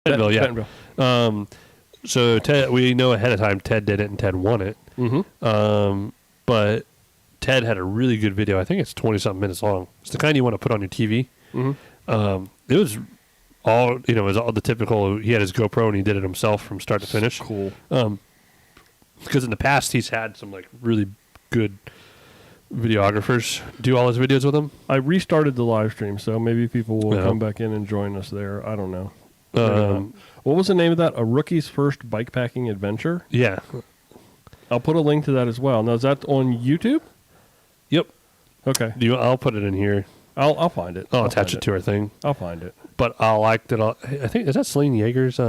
Bentonville, yeah. Bentonville. So Ted, we know ahead of time Ted did it and Ted won it. Mm-hmm. But Ted had a really good video. I think it's 20-something minutes long. It's the kind you want to put on your TV. Mm-hmm. It was all, it was all the typical. He had his GoPro and he did it himself from start to finish. Cool. Because in the past he's had some like really good videographers do all his videos with him. I restarted the live stream, so maybe people will come back in and join us there. I don't know. What was the name of that? A Rookie's First Bikepacking Adventure? Yeah. I'll put a link to that as well. Now, is that on YouTube? Yep. Okay. I'll put it in here. I'll find it. I'll attach it to our thing. I'll find it. But I liked it. I think, is that Celine Yeager's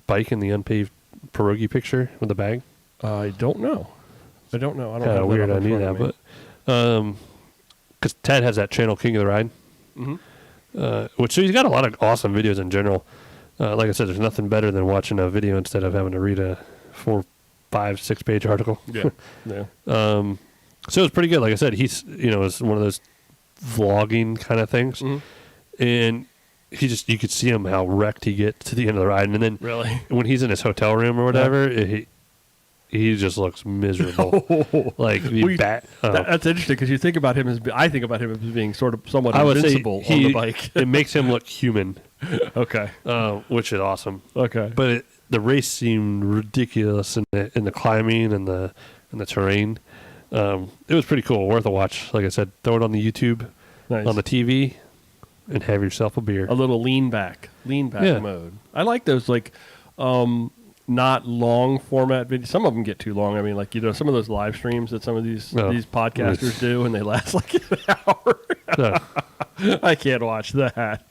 bike in the unpaved pierogi picture with the bag? I don't know. I don't know. I don't know. Kind of weird. I knew that, but because Ted has that channel, King of the Ride, which he's got a lot of awesome videos in general. Like I said, there's nothing better than watching a video instead of having to read a 4, 5, 6 page article. Yeah. Yeah. So it was pretty good. Like I said, he's it's one of those vlogging kind of things, and you could see him how wrecked he gets to the end of the ride, and then really when he's in his hotel room or whatever, he just looks miserable. Like that's interesting because you think about him I think about him as being sort of somewhat I would invincible say on the bike. It makes him look human. Okay. Which is awesome. Okay. But the race seemed ridiculous in the climbing and the terrain. It was pretty cool, worth a watch. Like I said, throw it on the YouTube, on the TV, and have yourself a beer. A little lean back mode. I like those not long format videos. Some of them get too long. I mean, some of those live streams that some of these podcasters do, and they last like an hour. I can't watch that.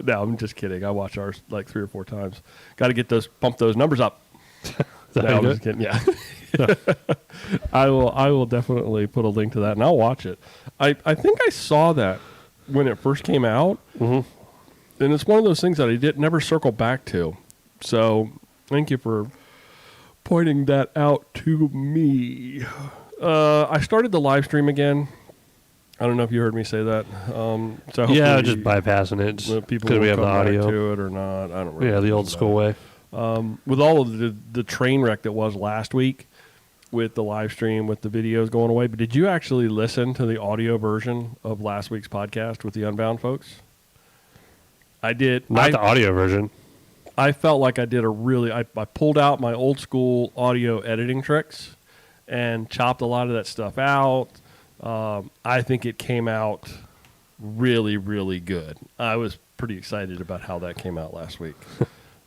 No, I'm just kidding. I watch ours like 3 or 4 times. Got to pump those numbers up. No, I'm just kidding. Yeah. I will definitely put a link to that, and I'll watch it. I think I saw that when it first came out, and it's one of those things that I never circle back to. So thank you for pointing that out to me. I started the live stream again. I don't know if you heard me say that. So just bypassing it because we have the audio to it or not. I don't really. Yeah, the old school way. With all of the train wreck that was last week, with the live stream, with the videos going away. But did you actually listen to the audio version of last week's podcast with the Unbound folks? I did. Not the audio version. I felt like I did I pulled out my old school audio editing tricks and chopped a lot of that stuff out. I think it came out really, really good. I was pretty excited about how that came out last week.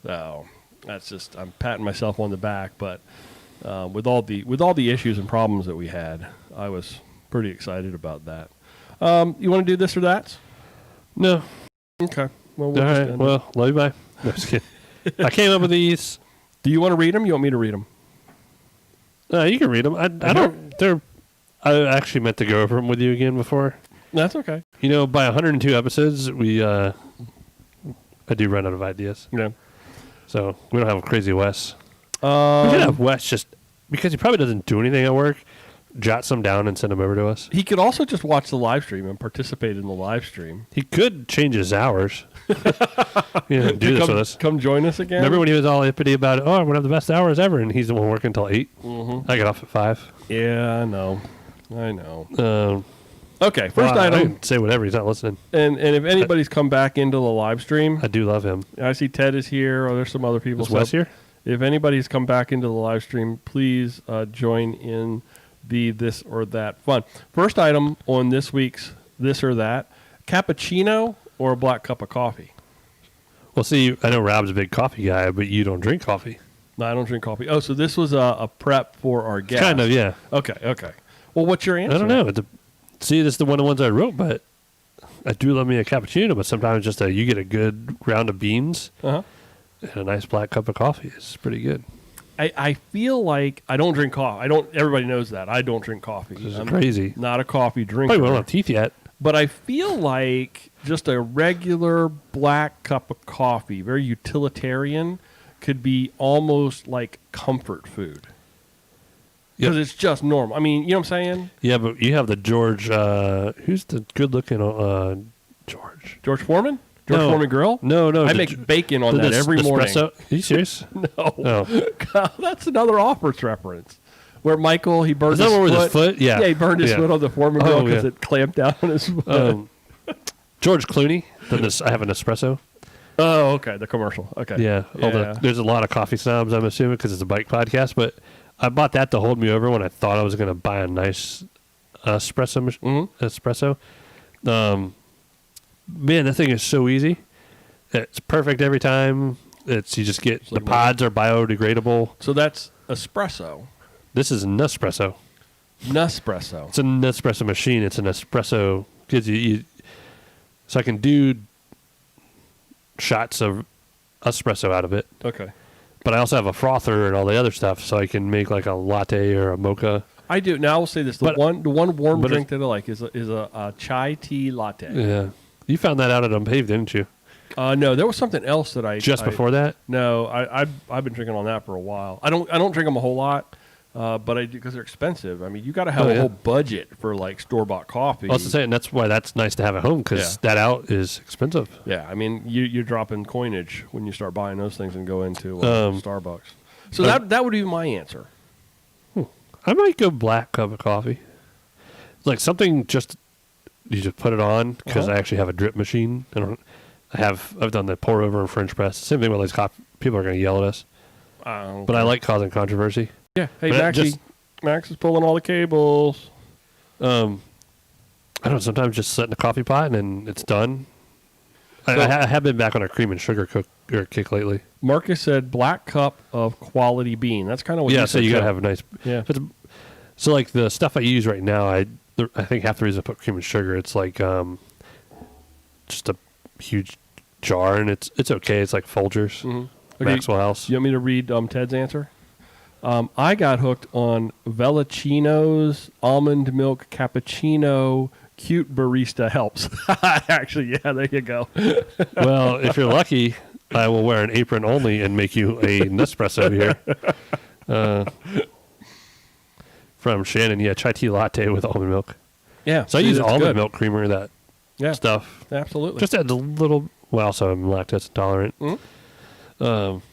So I'm patting myself on the back, but with all the issues and problems that we had, I was pretty excited about that. You want to do this or that? No. Okay. Well, all right. Well, love you. Bye. No, just kidding. I came up with these. Do you want to read them? You want me to read them? You can read them. I don't. I actually meant to go over them with you again before. That's okay. By 102 episodes, I do run out of ideas. Yeah. So we don't have a crazy Wes. We should have Wes just because he probably doesn't do anything at work. Jot some down and send them over to us. He could also just watch the live stream and participate in the live stream. He could change his hours. Do this with us. Come join us again. Remember when he was all hippity about it? Oh, I'm going to have the best hours ever. And he's the one working until 8. I get off at 5. Yeah, I know. Okay, first item. I can say whatever. He's not listening. And if anybody's come back into the live stream. I do love him. I see Ted is here. Or there's some other people. Is Wes here? If anybody's come back into the live stream, please join in the this or that fun. First item on this week's this or that, cappuccino or a black cup of coffee? Well, see, I know Rob's a big coffee guy, but you don't drink coffee. No, I don't drink coffee. Oh, so this was a prep for our guest. Kind of, yeah. Okay. Well, what's your answer? I don't know. See, this is one of the ones I wrote, but I do love me a cappuccino, but sometimes just you get a good round of beans and a nice black cup of coffee. It's pretty good. I feel like I don't drink coffee. Everybody knows that. I don't drink coffee. This is crazy. Not a coffee drinker. Probably don't have teeth yet. But I feel like just a regular black cup of coffee, very utilitarian, could be almost like comfort food. Because it's just normal. I mean, you know what I'm saying? Yeah, but you have the George, who's the good-looking George? George Foreman? George Foreman grill? No. I make bacon on that every morning. Are you serious? No. Oh. God, that's another Office reference. Where Michael, he burned his foot. With his foot? Yeah. Yeah, he burned his foot on the Foreman grill because it clamped down on his foot. George Clooney. I have an espresso. Oh, okay. The commercial. Okay. Yeah. There's a lot of coffee snobs, I'm assuming, because it's a bike podcast. But I bought that to hold me over when I thought I was going to buy a nice espresso. Man, that thing is so easy. It's perfect every time. You just get the pods are biodegradable. So that's espresso. This is an Nespresso. Nespresso. It's a Nespresso machine. It's an espresso. Gives you so I can do shots of espresso out of it. Okay. But I also have a frother and all the other stuff, so I can make like a latte or a mocha. I do. Now I will say this: the one warm drink that I like is a chai tea latte. Yeah. You found that out at Unpaved, didn't you? No, there was something else that before that. No, I've been drinking on that for a while. I don't drink them a whole lot. But I do because they're expensive. I mean, you got to have a whole budget for like store-bought coffee. I was saying that's why that's nice to have at home because that out is expensive. Yeah, I mean, you're dropping coinage when you start buying those things and go into Starbucks. So that would be my answer. I might go black cup of coffee, like something you just put it on because I actually have a drip machine. I've done the pour over and French press. Same thing with these coffee. People are going to yell at us, but I like causing controversy. Yeah. Hey, Max is pulling all the cables. I don't know. Sometimes just set in a coffee pot and it's done. I have been back on a cream and sugar kick lately. Marcus said black cup of quality bean. That's kind of what you said. So you got to have a nice. Yeah. So like the stuff I use right now, I think half the reason I put cream and sugar, it's like just a huge jar and it's okay. It's like Folgers, Maxwell House. You want me to read Ted's answer? I got hooked on Vellicino's almond milk cappuccino. Cute barista helps. Actually, yeah, there you go. Well, if you're lucky, I will wear an apron only and make you a Nespresso here. From Shannon, chai tea latte with almond milk. Yeah. So I use almond milk creamer, that stuff. Absolutely. Just adds a little, well, also I'm lactose intolerant. I don't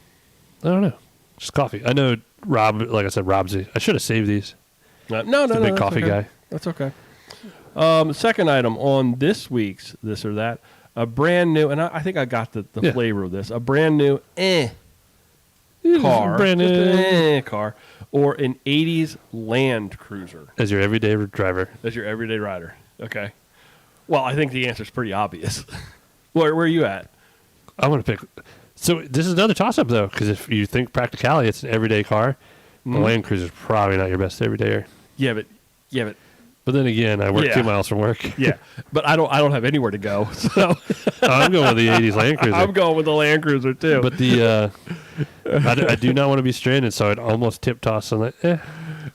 know. Just coffee. I know Rob, like I said, I should have saved these. No, big coffee guy. That's okay. Second item on this week's This or That, a brand new, and I think I got the flavor of this, a brand new car, car, or an 80s Land Cruiser. As your everyday driver. As your everyday rider. Okay. Well, I think the answer is pretty obvious. Where are you at? I want to pick. So this is another toss-up, though, because if you think practicality, it's an everyday car. The Land Cruiser is probably not your best everydayer. Yeah, but But then again, I work 2 miles from work. Yeah, but I don't have anywhere to go. So I'm going with the 80s Land Cruiser. I'm going with the Land Cruiser too. But I do not want to be stranded, so I'd almost tip toss on that.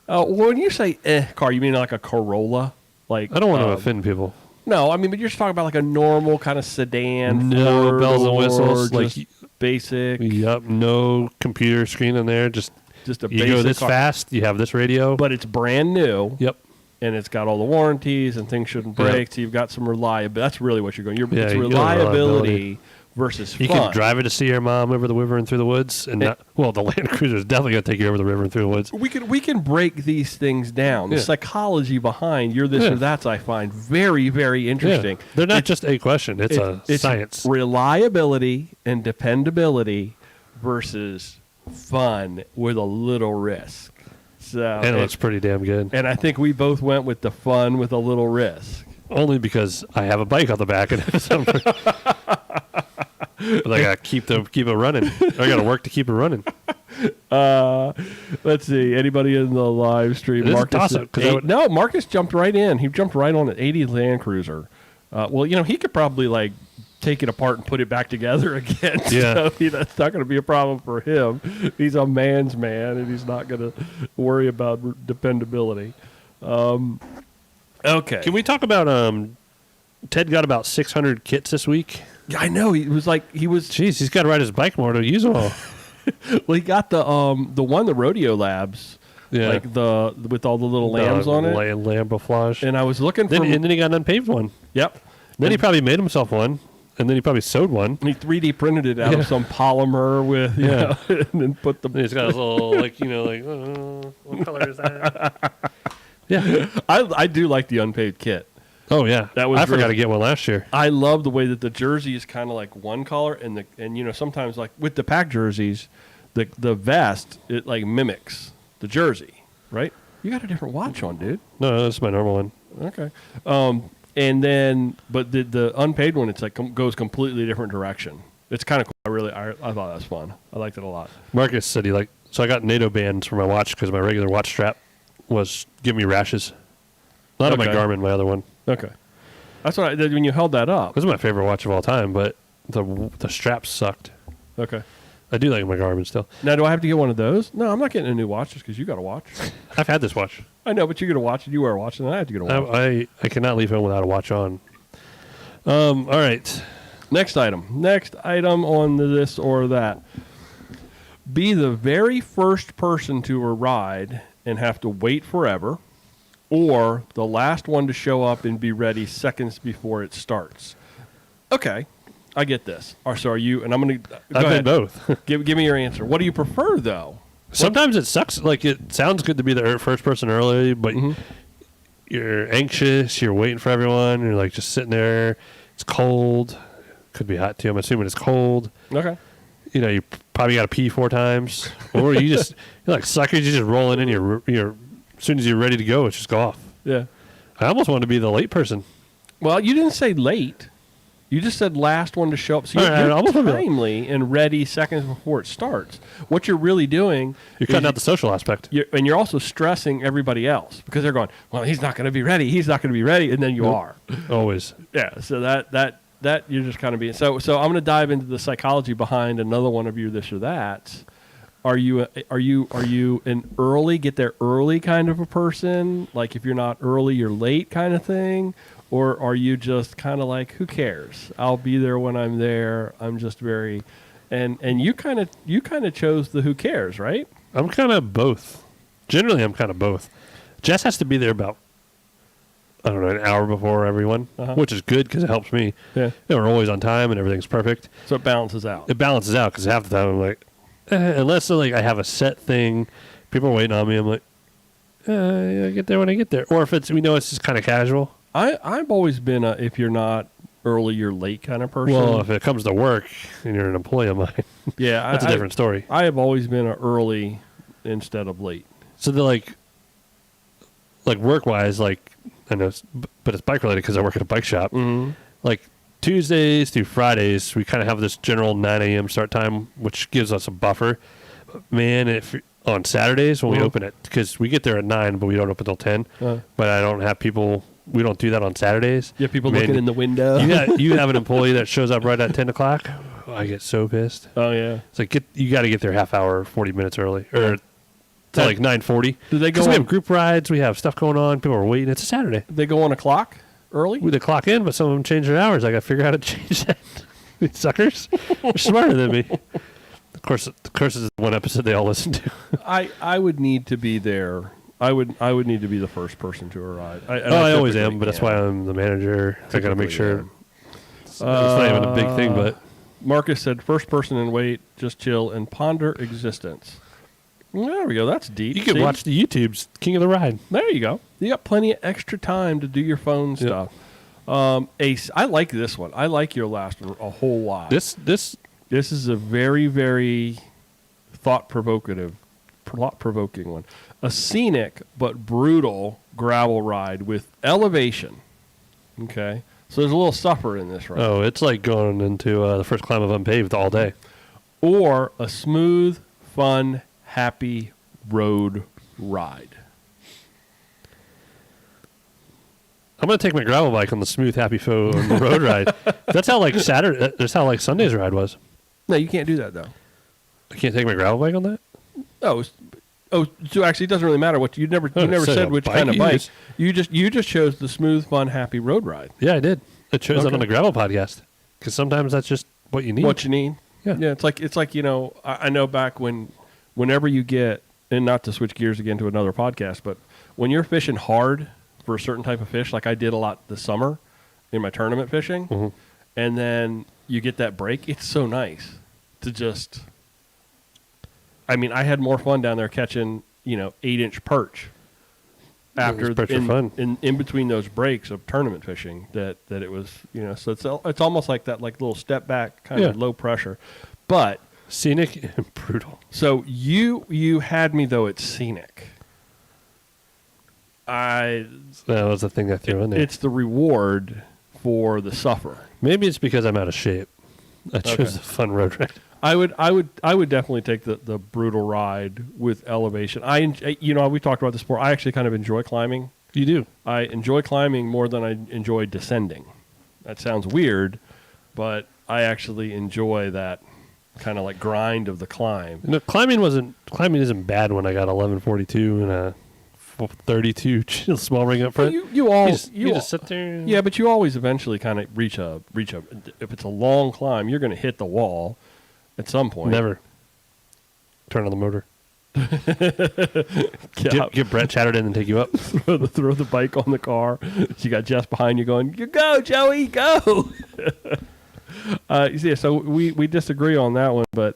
When you say car, you mean like a Corolla? Like I don't want to offend people. No, I mean, but you're just talking about like a normal kind of sedan. No bells and whistles, like basic. Yep, no computer screen in there. Just a basic. You go this fast. You have this radio, but it's brand new. Yep. And it's got all the warranties and things shouldn't break, so you've got some reliability. That's really what you're going. It's reliability versus fun. You can drive it to see your mom over the river and through the woods, and the Land Cruiser is definitely going to take you over the river and through the woods. We can break these things down. The psychology behind your this or that's I find very, very interesting. They're not just a question; it's science. Reliability and dependability versus fun with a little risk. So, and it looks pretty damn good. And I think we both went with the fun with a little risk. Only because I have a bike on the back and but I got to keep it running. I got to work to keep it running. Let's see. Anybody in the live stream? Marcus. No, Marcus jumped right in. He jumped right on an 80 Land Cruiser. Well, he could probably take it apart and put it back together again. Yeah. So that's not going to be a problem for him. He's a man's man, and he's not going to worry about dependability. Okay. Can we talk about Ted got about 600 kits this week? Yeah, I know. Jeez, he's got to ride his bike more to use them all. Well, he got the Rodeo Labs. Yeah. Like with all the little lambs on it. Lambroflage. And I was looking for... And then he got an unpaved one. Yep. Then he probably made himself one. and then he probably sewed one. And he 3D printed it out of some polymer with, you know, and then put the... And he's got his little, like, you know, like, what color is that? Yeah. I do like the unpaved kit. Oh, yeah. I forgot to get one last year. I love the way that the jersey is kind of like one color, and you know, sometimes like with the pack jerseys, the vest, it like mimics the jersey, right? You got a different watch on, dude. No, that's my normal one. Okay. And then, but the unpaid one, it's like goes completely different direction. It's kind of cool. I thought that was fun. I liked it a lot. Marcus said so I got NATO bands for my watch because my regular watch strap was giving me rashes. Not on my Garmin, my other one. Okay. That's what I did when you held that up. This is my favorite watch of all time, but the straps sucked. Okay. I do like my Garmin still. Now, do I have to get one of those? No, I'm not getting a new watch just because you got a watch. I've had this watch. I know, but you get a watch and you wear a watch, and I have to get a watch. I cannot leave home without a watch on. All right. Next item on this or that. Be the very first person to a ride and have to wait forever, or the last one to show up and be ready seconds before it starts. Okay, I get this. So are you? And I'm going to. I've been both. Give me your answer. What do you prefer, though? Sometimes it sucks. Like, it sounds good to be the first person early, but you're anxious. You're waiting for everyone. You're like just sitting there. It's cold. Could be hot too. I'm assuming it's cold. Okay. You know, you probably got to pee 4 times, or you're like suckers. You just roll in, and you're as soon as you're ready to go, it's just go off. Yeah. I almost want to be the late person. Well, you didn't say late. You just said last one to show up. So you're timely and ready seconds before it starts. What you're really doing... You're cutting out the social aspect. And you're also stressing everybody else because they're going, well, he's not going to be ready. He's not going to be ready. And then you are. Always. Yeah. So that you're just kind of being... So I'm going to dive into the psychology behind another one of you, this or that. Are you an early, get there early kind of a person? Like if you're not early, you're late kind of thing? Or are you just kind of like, who cares? I'll be there when I'm there. I'm just very, and you kind of chose the who cares, right? I'm kind of both. Generally, I'm kind of both. Jess has to be there about, I don't know, an hour before everyone, which is good because it helps me. Yeah, we're always on time and everything's perfect. So it balances out. It balances out because half the time I'm like, unless like I have a set thing, people are waiting on me. I'm like, I get there when I get there. Or if it's it's just kind of casual. I've always been a if you're not early, you're late kind of person. Well, if it comes to work and you're an employee of mine, yeah, that's a different story. I have always been a early instead of late. So they're like work-wise, like I know, but it's bike related because I work at a bike shop. Mm-hmm. Like Tuesdays through Fridays, we kind of have this general 9 a.m. start time, which gives us a buffer. Man, if on Saturdays when we open it, because we get there at 9, but we don't open until 10. But I don't have people. We don't do that on Saturdays. You have people looking in the window. You have an employee that shows up right at 10 o'clock. I get so pissed. Oh, yeah. It's like, you got to get there half hour, 40 minutes early. Or to like 9:40. Do they go? Because we have group rides. We have stuff going on. People are waiting. It's a Saturday. They go on a clock early? They clock in, but some of them change their hours. I got to figure out how to change that. These suckers. They're smarter than me. Of course, this is one episode they all listen to. I would need to be there. I would need to be the first person to arrive. I always am, but that's why I'm the manager. I got to make sure. It's not even a big thing, but Marcus said, first person and wait, just chill and ponder existence. There we go. That's deep. You can watch the YouTube's King of the Ride. There you go. You got plenty of extra time to do your phone stuff. Ace, I like this one. I like your last one a whole lot. This is a very, very thought-provoking one. A scenic but brutal gravel ride with elevation. Okay? So there's a little suffer in this ride. Oh, it's like going into the first climb of unpaved all day. Or a smooth, fun, happy road ride. I'm going to take my gravel bike on the smooth, happy road ride. That's how that's how Sunday's ride was. No, you can't do that, though. I can't take my gravel bike on that? So actually, it doesn't really matter what you never said which kind of bike. You just chose the smooth, fun, happy road ride. Yeah, I did. I chose that on the gravel podcast because sometimes that's just what you need. What you need. Yeah. It's like I know back whenever you get, and not to switch gears again to another podcast, but when you're fishing hard for a certain type of fish, like I did a lot this summer in my tournament fishing, and then you get that break. It's so nice to just. I mean, I had more fun down there catching 8-inch perch after in between those breaks of tournament fishing that it was so it's almost like that little step back kind of low pressure, but scenic and brutal. So you had me though at scenic. That was the thing I threw in there. It's the reward for the sufferer. Maybe it's because I'm out of shape. I chose a fun road ride. I would definitely take the brutal ride with elevation. We talked about this before. I actually kind of enjoy climbing. You do? I enjoy climbing more than I enjoy descending. That sounds weird, but I actually enjoy that kind of like grind of the climb. No, climbing isn't bad when I got 1142 and a 32 small ring up front. You just sit there. Yeah, but you always eventually kind of reach a. If it's a long climb, you're going to hit the wall at some point. Never. Turn on the motor. Get Brett Chatterton and take you up. throw the bike on the car. You got Jess behind you going, "You go, Joey, go." So we disagree on that one, but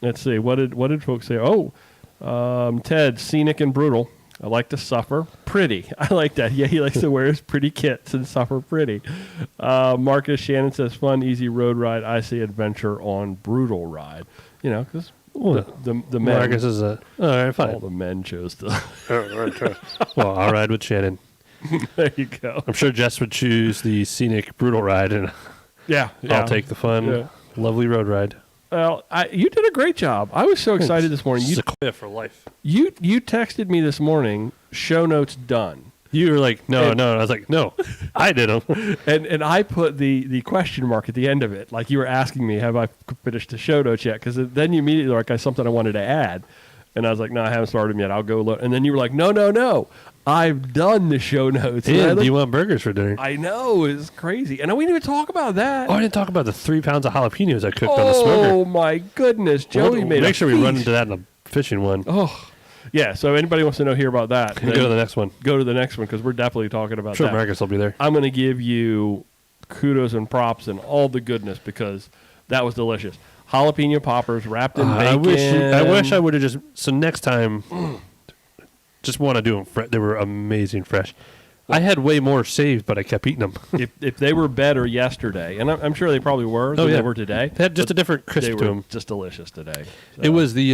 let's see. What did folks say? Ted, scenic and brutal. I like to suffer. Pretty. I like that. Yeah, he likes to wear his pretty kits and suffer pretty. Marcus Shannon says, fun, easy road ride. I say adventure on brutal ride. Because the men. Marcus is all right, fine. All the men chose to. Well, I'll ride with Shannon. There you go. I'm sure Jess would choose the scenic brutal ride, and I'll take the fun, lovely road ride. Well, you did a great job. I was so excited this morning. Sequoia for life. You texted me this morning, show notes done. You were like, no. I was like, no, I did them. And I put the question mark at the end of it. Like you were asking me, have I finished the show notes yet? Because then you immediately were like, I have something I wanted to add. And I was like, no, I haven't started them yet. I'll go look. And then you were like, no. I've done the show notes. Yeah, do you want burgers for dinner? I know. It's crazy. And we didn't even talk about that. Oh, I didn't talk about the 3 pounds of jalapenos I cooked on the smoker. Oh, my goodness. Joey made Make sure we run into that in the fishing one. Oh, yeah. So anybody wants to hear about that, go to the next one. Go to the next one because we're definitely talking about that. Sure, Marcus will be there. I'm going to give you kudos and props and all the goodness because that was delicious. Jalapeno poppers wrapped in bacon. I wish I would have just... So next time... Just want to do them fresh. They were amazing fresh. I had way more saved, but I kept eating them. if they were better yesterday, and I'm sure they probably were than they were today. They had just a different crisp to them. Just delicious today. So. It was the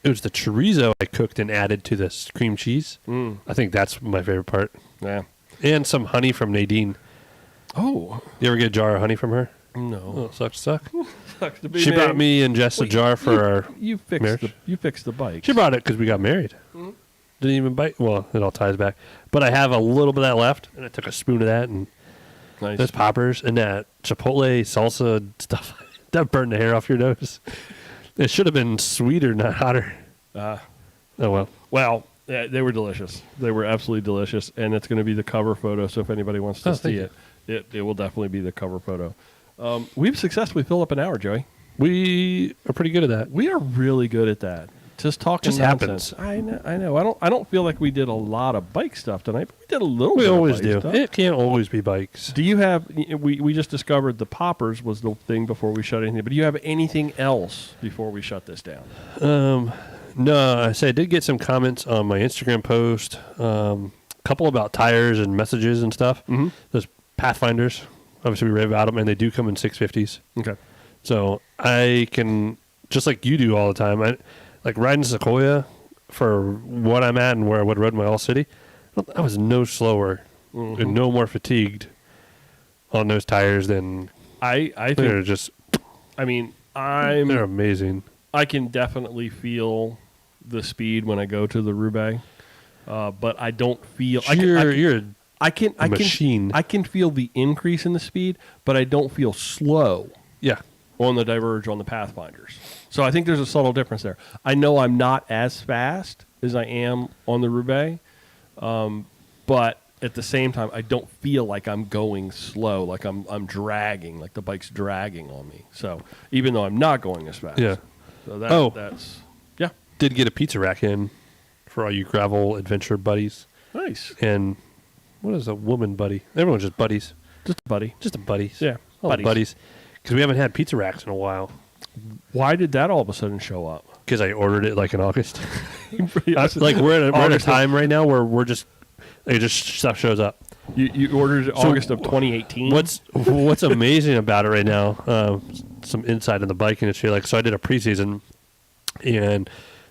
chorizo I cooked and added to the cream cheese. I think that's my favorite part. Yeah. And some honey from Nadine. Oh. You ever get a jar of honey from her? No. Oh, sucks to suck. Sucks to be She brought me and Jess a jar for our marriage. You fixed the bike. She brought it because we got married. Mm-hmm. Didn't even bite. Well, it all ties back. But I have a little bit of that left, and I took a spoon of that, and those poppers and that chipotle salsa stuff. That burned the hair off your nose. It should have been sweeter, not hotter. Oh, well. Well, they were delicious. They were absolutely delicious, and it's going to be the cover photo, so if anybody wants to see it will definitely be the cover photo. We've successfully filled up an hour, Joey. We are pretty good at that. We are really good at that. Just talking nonsense. Happens. I know. I don't feel like we did a lot of bike stuff tonight, but we did a little bit. We always of bike do. Stuff. It can't always be bikes. Do you have? We just discovered the poppers was the thing before we shut anything. But do you have anything else before we shut this down? No. I did get some comments on my Instagram post. A couple about tires and messages and stuff. Mm-hmm. Those Pathfinders. Obviously, we rave about them, and they do come in 650s. Okay. So I can, just like you do all the time. Like riding Sequoia for what I'm at and where I would ride my All City, I was no slower and no more fatigued on those tires than I think they're just. I mean, they're amazing. I can definitely feel the speed when I go to the Roubaix, but I don't feel. You're a machine. I can feel the increase in the speed, but I don't feel slow. Yeah. On the Diverge on the Pathfinders. So I think there's a subtle difference there. I know I'm not as fast as I am on the Roubaix, but at the same time, I don't feel like I'm going slow, like I'm dragging, like the bike's dragging on me. So even though I'm not going as fast. Yeah. So that's, yeah. Did get a pizza rack in for all you gravel adventure buddies. Nice. And what is a woman buddy? Everyone's just buddies. Just a buddy. Just a buddies. Yeah, all buddies. Because we haven't had pizza racks in a while. Why did that all of a sudden show up? Because I ordered it like in August. Like we're at a time right now where we're just stuff shows up. You ordered it August of 2018. What's amazing about it right now? Some insight in the bike industry. Like, so I did a preseason, and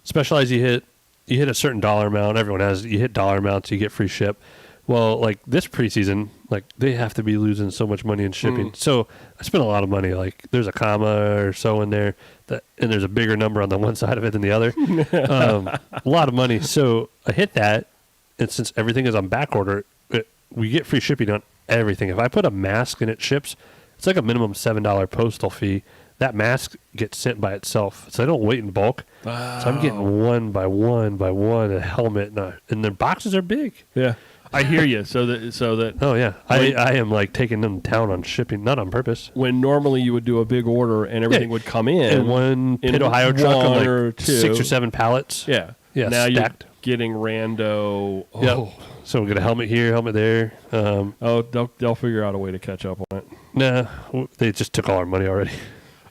Specialized you hit a certain dollar amount. Everyone has, you hit dollar amounts, you get free ship. Well, like this preseason, like they have to be losing so much money in shipping. So I spent a lot of money. Like there's a comma or so in there, and there's a bigger number on the one side of it than the other. A lot of money. So I hit that, and since everything is on back order, we get free shipping on everything. If I put a mask and it ships, it's like a minimum $7 postal fee. That mask gets sent by itself, so I don't wait in bulk. Wow. So I'm getting one by one a helmet, and their boxes are big. Yeah. I hear you. So that. Oh yeah, I am like taking them down on shipping, not on purpose. When normally you would do a big order and everything would come in one Pit Ohio truck of like or 6 or 7 pallets. Yeah. Now stacked. You're getting rando. Oh. Yep. So we get a helmet here, helmet there. They'll figure out a way to catch up on it. Nah, they just took all our money already.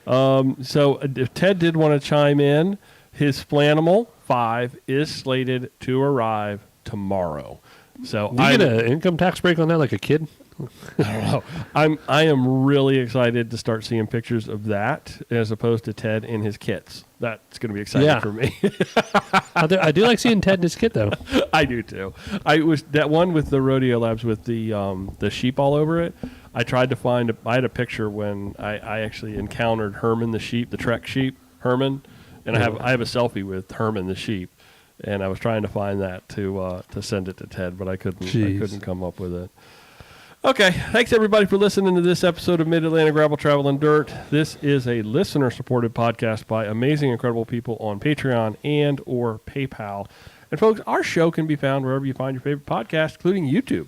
So if Ted did want to chime in, his Flanimal 5 is slated to arrive tomorrow. So you get an income tax break on that like a kid? I don't know. I am really excited to start seeing pictures of that as opposed to Ted in his kits. That's going to be exciting for me. I do like seeing Ted in his kit though. I do too. I was that one with the Rodeo Labs with the sheep all over it. I tried to find. I had a picture when I actually encountered Herman the sheep, the Trek sheep, Herman, and I have a selfie with Herman the sheep. And I was trying to find that to send it to Ted, but I couldn't come up with it. Okay, thanks everybody for listening to this episode of Mid-Atlantic Gravel, Travel, and Dirt. This is a listener-supported podcast by amazing, incredible people on Patreon and or PayPal. And folks, our show can be found wherever you find your favorite podcast, including YouTube.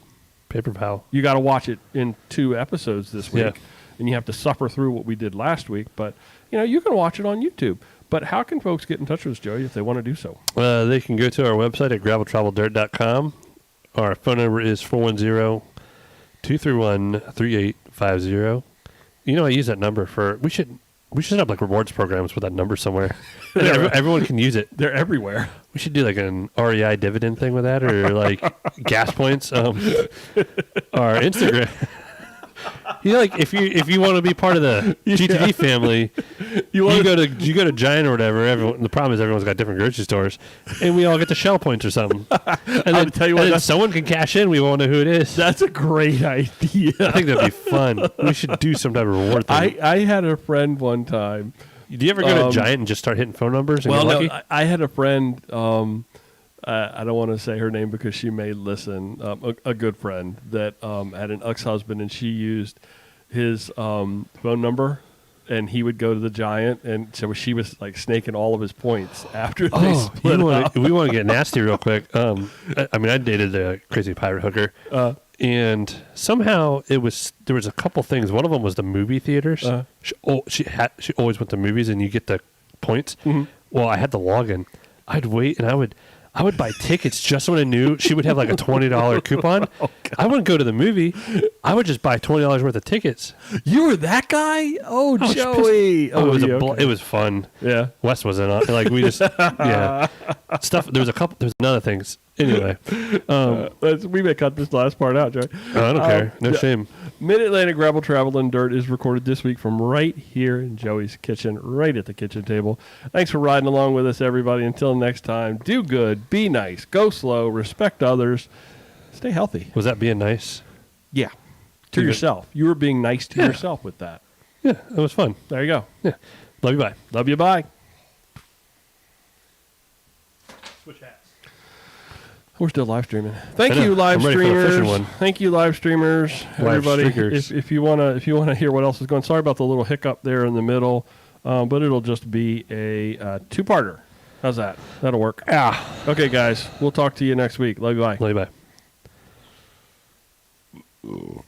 PayPal. You got to watch it in 2 episodes this week, and you have to suffer through what we did last week. But you can watch it on YouTube. But how can folks get in touch with us, Joey, if they want to do so? They can go to our website at graveltraveldirt.com. Our phone number is 410-231-3850. I use that number for... We should have like rewards programs with that number somewhere. Everyone can use it. They're everywhere. We should do like an REI dividend thing with that, or like gas points. Our Instagram... like if you want to be part of the GTD family, you go to Giant or whatever. The problem is everyone's got different grocery stores, and we all get the Shell points or something. And then, tell you what, then someone can cash in. We won't know who it is. That's a great idea. I think that'd be fun. We should do some type of reward thing. I had a friend one time. Do you ever go to Giant and just start hitting phone numbers? And well, get lucky? No, I had a friend. I don't want to say her name because she may listen. A good friend that had an ex-husband, and she used his phone number, and he would go to the Giant, and so she was like snaking all of his points after they split up. We want to get nasty real quick. I dated a crazy pirate hooker, and somehow there was a couple things. One of them was the movie theaters. She always went to movies, and you get the points. Mm-hmm. Well, I had the login. I'd wait, and I would buy tickets just when I knew she would have like a $20 coupon. Oh, I wouldn't go to the movie. I would just buy $20 worth of tickets. You were that guy? Oh, Joey. It was fun. Yeah. Wes wasn't on. Like we just stuff. There's another things. Anyway, we may cut this last part out, Joey. I don't care. No shame. Mid-Atlantic Gravel, Travel, and Dirt is recorded this week from right here in Joey's kitchen, right at the kitchen table. Thanks for riding along with us, everybody. Until next time, do good, be nice, go slow, respect others, stay healthy. Was that being nice? Yeah. To yourself. You were being nice to yourself with that. Yeah, it was fun. There you go. Yeah. Love you, bye. Love you, bye. Switch hats. We're still live streaming. Thank you, live streamers. Thank you, live streamers. Everybody, if you wanna hear what else is going. Sorry about the little hiccup there in the middle, but it'll just be a 2-parter. How's that? That'll work. Yeah. Okay, guys. We'll talk to you next week. Love you. Bye. Love you. Bye.